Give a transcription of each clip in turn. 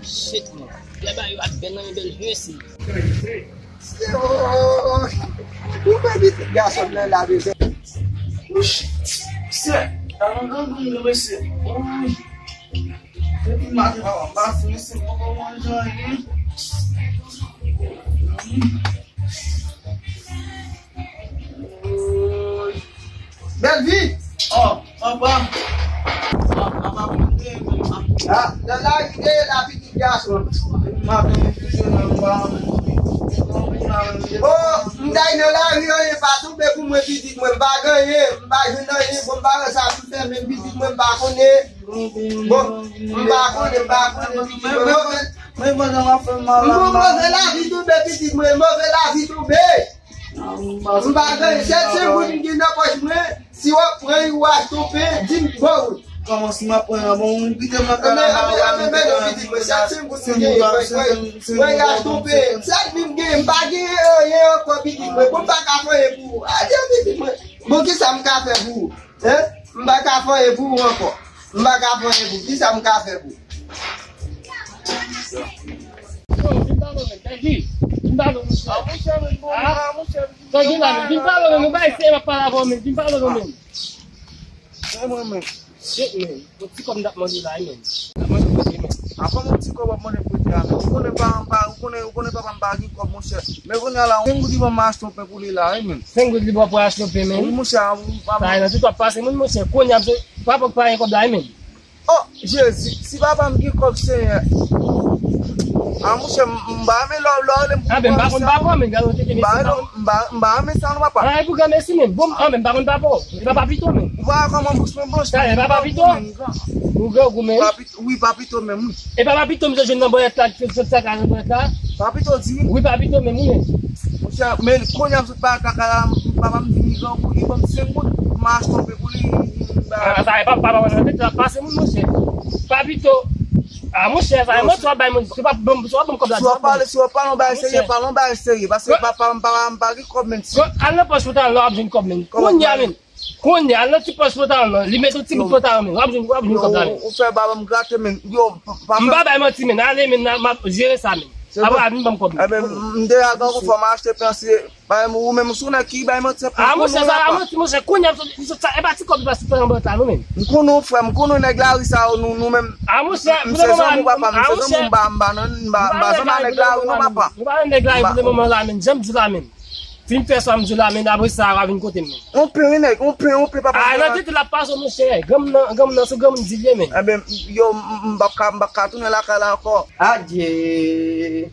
Shit, man. Leba you at Ben and Bel Hussi. Oh, who baby gas on the lobby? Sit. I'm going to listen. Let me mark it out. I'm going to listen. I'm going to join you. Belvi! Oh, Papa. Ah, the light is la petite gas on. Oh, m'dai no la rio e pa tout be pour moi petite moi pas gagner, m'pa gagner pour pas ça tout faire même petite moi pas connaît. Bon, m'pa connaît Mais moi j'en fait mal. moi la vie tout be petite moi la vie tout be. M'pa gagner, c'est vous qui n'a pas joué. Si on prend ou à stopper, dis bon. Comment si ma prend un bon vite ma Shit, man. What you come that money line, man? Apa mo tiko ba mo ne putia me ko ne ba ba ki ko mo se me ko nyala ngo di ba master pe ko lila men Sengo di ba po asno pe men? mo se ba Sai na tu passa mun mo se ko nya so papa pa ko dai men. oh je si baba mi ki ko se mo se mba me lo le Ah ben ba ko men galo te ni. mba me san ma pa Ah bu ga mesi men. Bom ah men ba kon ba po. Ba pa pito men. wa ko mo bus me bus Sai ba pa pito. Bu ga ku men. oui papito même E ba pa pito me je non boya ta sa ka no ta. papito di Oui pa pito men men. mo se me ko nya su pa ka ka baba mi ko ko i bom se mo master pe ko li Ah sai pa na te passa mun mo se. Pa pito. Ah mo se sai mo to ba mo se pa bom so bom ko da. Si on parle, on va essayer, parce que papa me comment. Alla pas putar lo abjin komen. Kunya men. Kunya alla ti pas putar lo. Limeto ti putar men. Abjin ko da. On fait baba me gratter men. Yo, Mbaba mo ti men. Ale men na ma gérer ça men. Aba abin bam ko. Eh ben, m'de a dans faut m'acheter penser. Ba ou même sou na ki ba mo te. Ah mo se ça mo se kunya so e ba ti ko ba si putar bota no men. M'kono frère, m'kono nèg la ri ça nous même. Ah mo se Mba zona nèg la ri non papa. Mba nèg la ri mo la men. J'aime du la men. Fin fait ça m'du la men après ça va venir côté men. On peut nèg, on peut papa. Ah na ti la passe mo se. Gam na so gam di men. Eh ben yo mbaka tout la kala ko. Adieu.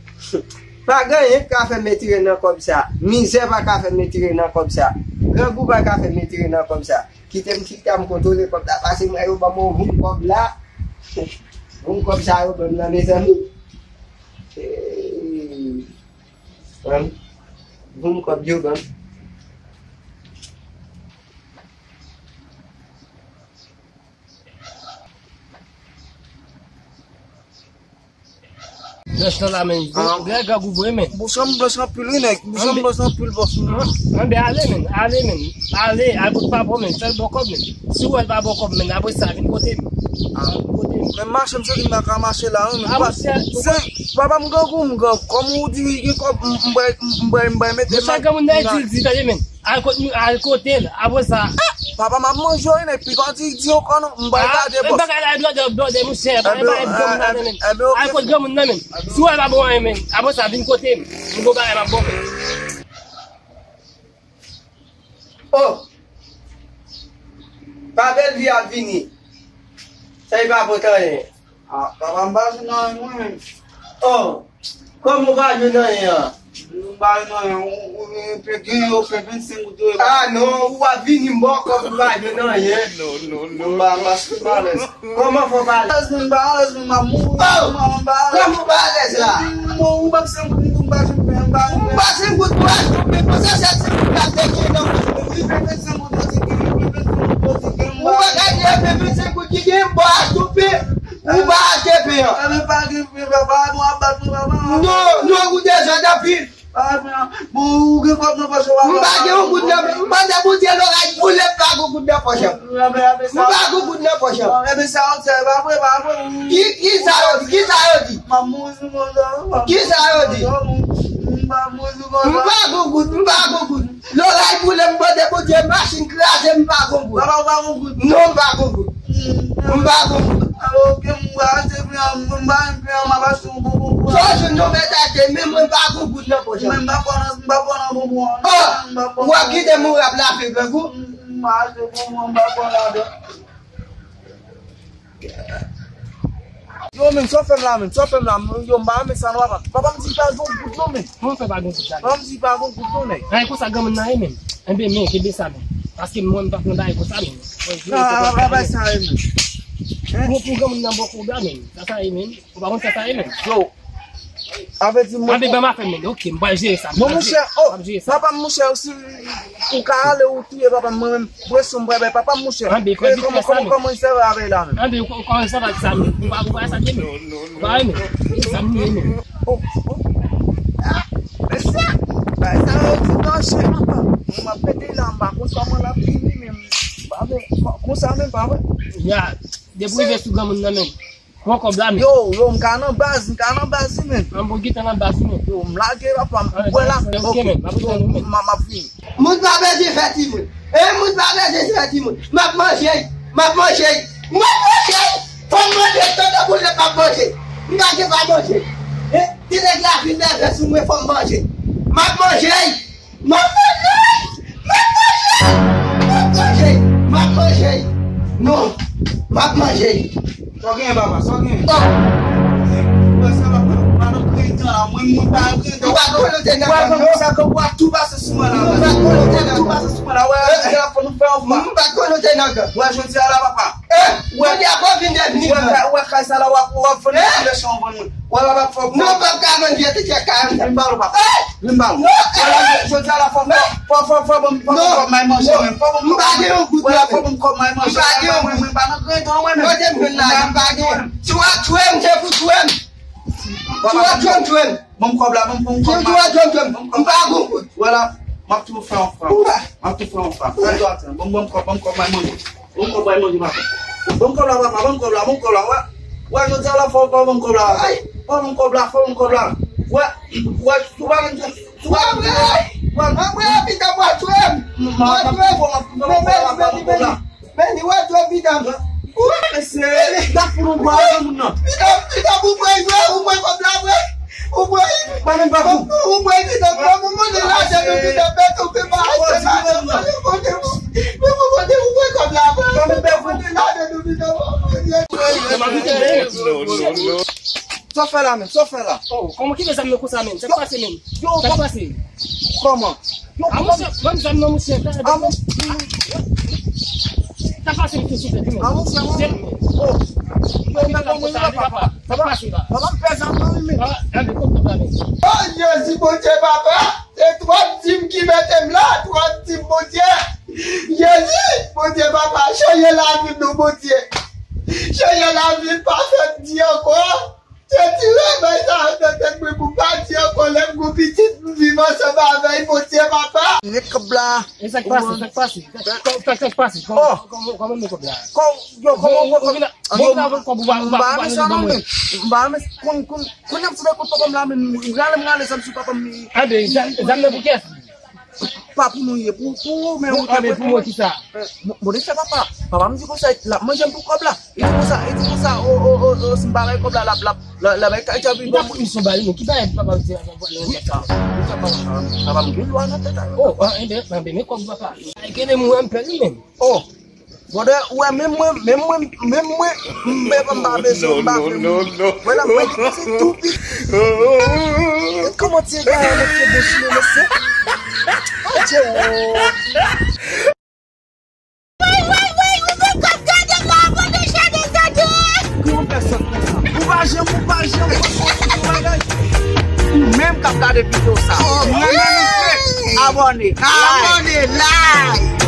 Pas gagner qu'à faire me tirer dans comme ça. Misère pas qu'à faire me tirer dans comme ça. Grand goût pas qu'à faire me tirer dans comme ça. Qui t'aime contrôler comme ça. Parce que moi, je vais me comme là. Comme ça, je vais me mes amis. Vous comme Dieu, ben. Laisse la men. Ga gu bo men. Bosam plus nèg, bosam plus boss. Ambe ale men. Ale pas men. Fel bokop men. Si ou ba bokop men, après ça vinn côté. Mais marche me dit ma marcher là, c'est papa m'go comme ou dit comme m'ba mettre ça comme on a dit d'aller men. À côté là, après ça. Papa m'a mangé et puis quand il dit qu'on m'ba garder boss. M'ba garder de monsieur, à côté de mon men. Si ou ba bon men, après ça vinn côté. M'go ba ba bon. Oh! Pas belle vie à venir. Ça y va pour toi. Papa mbak nan mwen. Oh, como vai nan ya? Mbak nan peguei eu peguei sem o dois. Ah, não, o avinho embora como vai nan ya? Mbak mas Como for balas? Mbak mamu. Como balas lá? Mbak sem mbak Mbak sem butuan, você já se fica aqui não. Mbak kan bebê sem butuan embora tu pe. Mbak que pe. Não, o desejo da filha. Mbak que o butuan, manda butuan lo ai pule pago butuan poxa. Mbak o butuan poxa. Que saiu? Mbago. Lola ibule mbode boje machine class mbago. No mbago. Alo ke mbate mbampe mabasu bubu. So no meta de même mbago na poche. Mbapona bubu. Oh, wa kide mu abla fe go. Mbate bubu mbapona do. Yo men so fem la yo mba me sanwa ba. Papa mti pa go good men. Mon fait pas gonfler. Papa mti pa go good men. Ay ko sa gamin na men. Ambe men ke be sa men. Parce que mon pas ndai ko sa men. Papa sa men. Pour gamin na boko ba men. Ça ça men. Ko ba on ça men. Yo. Avec mon Ambe ba ma fait men. OK, moi j'ai ça. Mon cher, oh, papa mon cher aussi o kale o tuye papa mon boisson bébé papa mon cher. Comment ça va avec là? Ambe ko ça va ça men. On va ça men. Ba men. Ça men. Oh. Ça cher papa. On m'a pété là bas ko ça la fini même. Baba, ko ça même baba. Ya, depuis que tu gamin na men. Ko ko bla men. Yo, mkana base men. Ambo gita na base men. Yo, mlage papa. Voilà. OK. Mama fini. Moun ba be de fati moun. Moun ba be de fati moun. Ma manger. Faut manger tout de boule pas manger. M'ga pas manger. Tu les gars fin de sous moi faut manger. Ma manger. Non, ma manger. Só quem baba, só quem? Bom cobrar, vamos voilà, mas tu faz vamos cobrar Wa no tala fo vamos cobrar. Wa tu vai pita kwa tuem. Beni wa tu pita. Da furu ba no. Pita bu boy ko bla we. O boy, Bani babu. o boy pita kwa mo mo de la je no pita beto pe ba. No. Só fala, men. Oh, como que você me acusa, men? Você passa, men. Yo, Tá passa. como? Yo, Vamos dar nome certo. Tá passa que você tem. Vamos lá. Oh. Yo na como tá papa. Tá passa. Vamos pesar não, men. É de conta pra mim. Oh, Jésus, mon Dieu, papa. C'est toi, Tim, qui m'aime là. Toi, Tim, mon Dieu. Jésus, mon Dieu, papa. Changez la vie, nous, mon Dieu. Changez la vie, parfaite, Dieu, quoi. Tu es mais ça, peut-être pour pas dire qu'on aime mon petit vivant, ça va avec mon Dieu, papa. Ne kabla. Essa passe. Como me cobrar? Yo, como Papu no ye pu me o Abe pu kisa. Bonita papa. Papa me dijo la manje pu kobla. Itu sa o simbara kobla la ba ka jabi. Ida pu isobali mo kita papa dia. Papa me lu ana tata. Oh, ende me ko papa. Ai kene mu ampeli men. Oh. Bode, ouais, même moi, m'ba besoin, m'ba voilà, moi, c'est tout vite. Comment tu es gars, le pied de chien, le c'est? Comment personne fait ça? Vous pas jamais, même quand t'as des vidéos ça. Abonnez, like.